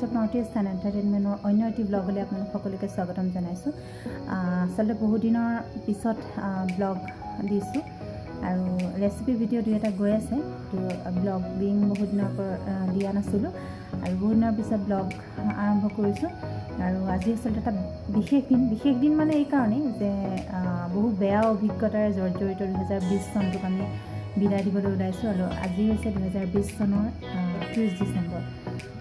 Of north east and এণ্টাৰটেইনমেণ্টৰ অন্য এটি ব্লগলৈ আপোনালোক সকলোকে স্বাগতম জনাইছোঁ। আচলতে বহু দিনৰ পিছত ব্লগ দিছোঁ আৰু ৰেচিপি ভিডিঅ' দুই এটা গৈ আছে, তো ব্লগ বিং বহুত দিনৰ পৰা দিয়া নাছিলোঁ আৰু বহুত দিনৰ পিছত ব্লগ আৰম্ভ কৰিছোঁ। আৰু আজি আচলতে এটা বিশেষ দিন মানে এই কাৰণেই যে বহু বেয়া অভিজ্ঞতাৰে জৰ্জৰিত 2020 চনটোক আমি বিদায় দিবলৈ ওলাইছোঁ। আৰু আজি হৈছে 2020 চনৰ 30 ডিচেম্বৰ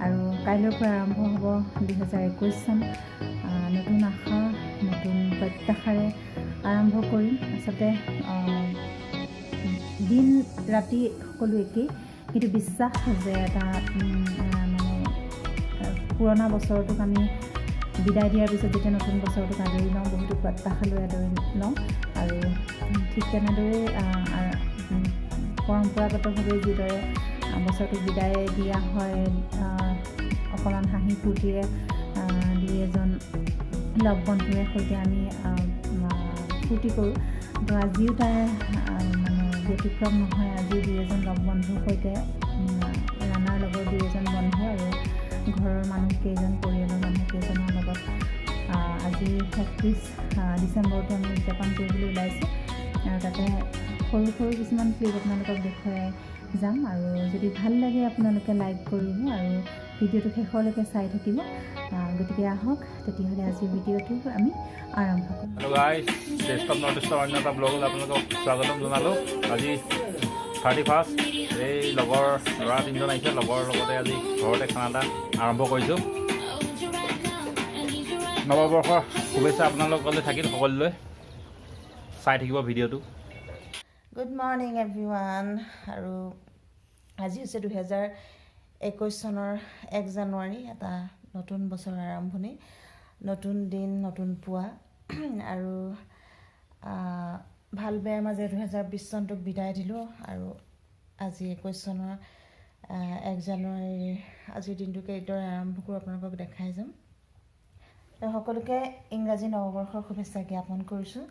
আৰু কাইলৈৰ পৰা আৰম্ভ হ'ব 2021 চন। নতুন আশা নতুন প্ৰত্যাশাৰে আৰম্ভ কৰিম। আচলতে দিন ৰাতি সকলো একেই, কিন্তু বিশ্বাস যে এটা মানে পুৰণা বছৰটোক আমি বিদায় দিয়াৰ পিছত যেতিয়া নতুন বছৰটোক আদৰি লওঁ, বহুতো প্ৰত্যাশা লৈ আদৰি লওঁ। আৰু ঠিক তেনেদৰে পৰম্পৰাগতভাৱে যিদৰে বছৰটোক বিদায় দিয়া হয়, অকণমান হাঁহি ফূৰ্তিৰে দুই এজন লগ বন্ধুৰে সৈতে আমি ফূৰ্তি কৰোঁ। তো আজিও তাৰ মানে ব্যতিক্ৰম নহয়। আজিও দুই এজন লগ বন্ধুৰ সৈতে ৰাণাৰ লগৰ দুই এজন বন্ধু আৰু ঘৰৰ মানুহকেইজন, পৰিয়ালৰ মানুহকেইজনৰ লগত আজি 31 ডিচেম্বৰটো আমি উদযাপন কৰিবলৈ ওলাইছোঁ। আৰু তাতে সৰু কিছুমান ক্লিপ আপোনালোকক দেখুৱাই যাম। আৰু যদি ভাল লাগে আপোনালোকে লাইক কৰিব আৰু ভিডিঅ'টো শেষলৈকে চাই থাকিব। গতিকে আহক তেতিয়াহ'লে আজিৰ ভিডিঅ'টো আমি আৰম্ভ কৰিম। Hello' guys, taste of north ইষ্টৰ অন্য এটা ব্লগত আপোনালোকক স্বাগতম জনালোঁ। আজি 31 এই লগৰ ল'ৰা 3জন আহিছে, লগৰ লগতে আজি ঘৰতে খানা এটা আৰম্ভ কৰিছোঁ। নৱবৰ্ষৰ শুভেচ্ছা আপোনালোকলৈ থাকিল সকলোলৈ। চাই থাকিব ভিডিঅ'টো। Good morning everyone. আৰু আজি হৈছে 2021 চনৰ 1 জানুৱাৰী, এটা নতুন বছৰৰ আৰম্ভণি, নতুন দিন, নতুন পুৱা। আৰু ভাল বেয়াৰ মাজে 2020 চনটোক বিদায় দিলোঁ। আৰু আজি 21 চনৰ 1 জানুৱাৰীৰ আজিৰ দিনটোকে এইদৰে আৰম্ভ কৰোঁ, আপোনালোকক দেখাই যাম। সকলোকে ইংৰাজী নৱবৰ্ষৰ শুভেচ্ছা জ্ঞাপন কৰিছোঁ।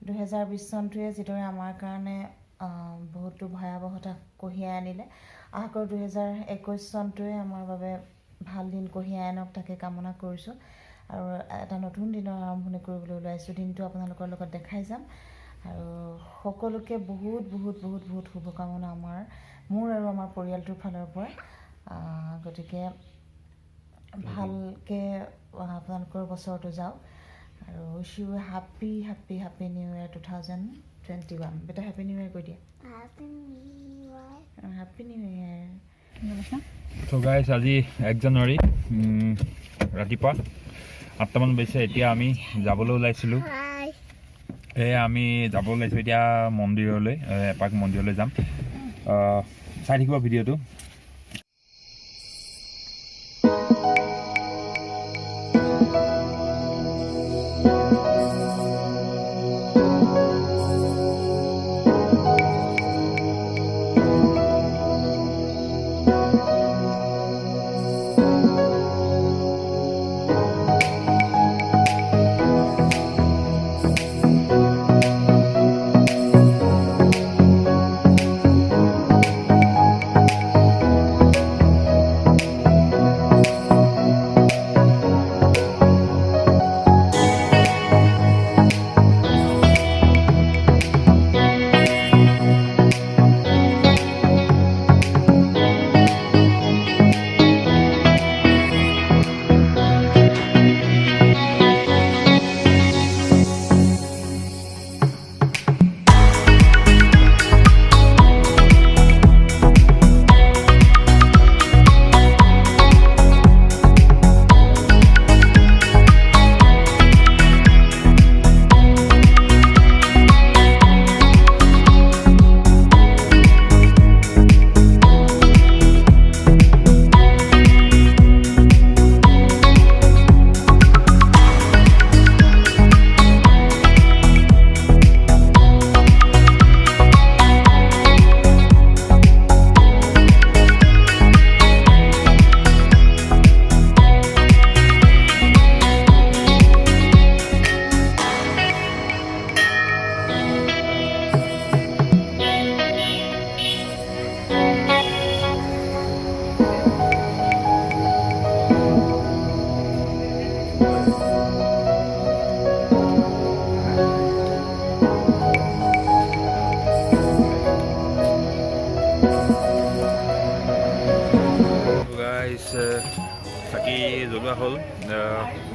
2020 চনটোৱে যিদৰে আমাৰ কাৰণে বহুতো ভয়াৱহতা কঢ়িয়াই আনিলে, আশা কৰোঁ 2021 চনটোৱে আমাৰ বাবে ভাল দিন কঢ়িয়াই আনক, তাকে কামনা কৰিছোঁ। আৰু এটা নতুন দিনৰ আৰম্ভণি কৰিবলৈ ওলাইছোঁ। দিনটো আপোনালোকৰ লগত দেখাই যাম। আৰু সকলোকে বহুত শুভকামনা মোৰ আৰু আমাৰ পৰিয়ালটোৰ ফালৰ পৰা। গতিকে ভালকৈ আপোনালোকৰ বছৰটো যাওক। আৰু wish you happy new year 2021। বেটা হেপী নিউ ইয়েৰ কৈ দিয়া। Happy new year. তো গাইজ, আজি 1 জানুৱাৰী ৰাতিপুৱা 8টামান বাজিছে। এতিয়া আমি যাবলৈ ওলাইছিলোঁ। আমি যাব ওলাইছোঁ এতিয়া মন্দিৰলৈ, এপাক মন্দিৰলৈ যাম। চাই থাকিব ভিডিঅ'টো।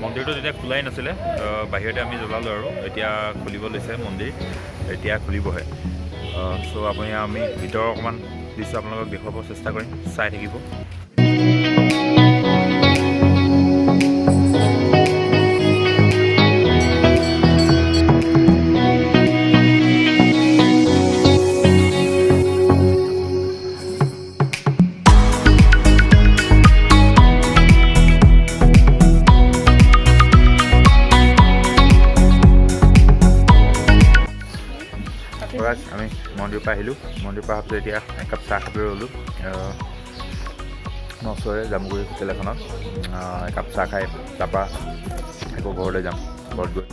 মন্দিৰটো যেতিয়া খোলাই নাছিলে, বাহিৰতে আমি জ্বলালোঁ আৰু এতিয়া খুলিব লৈছে মন্দিৰ, এতিয়া খুলিবহে। চ' আমি ভিতৰৰ অকণমান দৃশ্য আপোনালোকক দেখুৱাব চেষ্টা কৰিম, চাই থাকিব। আমি মন্দিৰৰ পৰা আহিলোঁ, মন্দিৰৰ পৰা অহাৰ পিছত এতিয়া একাপ চাহ খাবলৈ ৰ'লোঁ ওচৰৰে জামুগুৰি হোটেল এখনত। একাপ চাহ খাই তাৰপৰা আকৌ ঘৰলৈ যাম, ঘৰত গৈ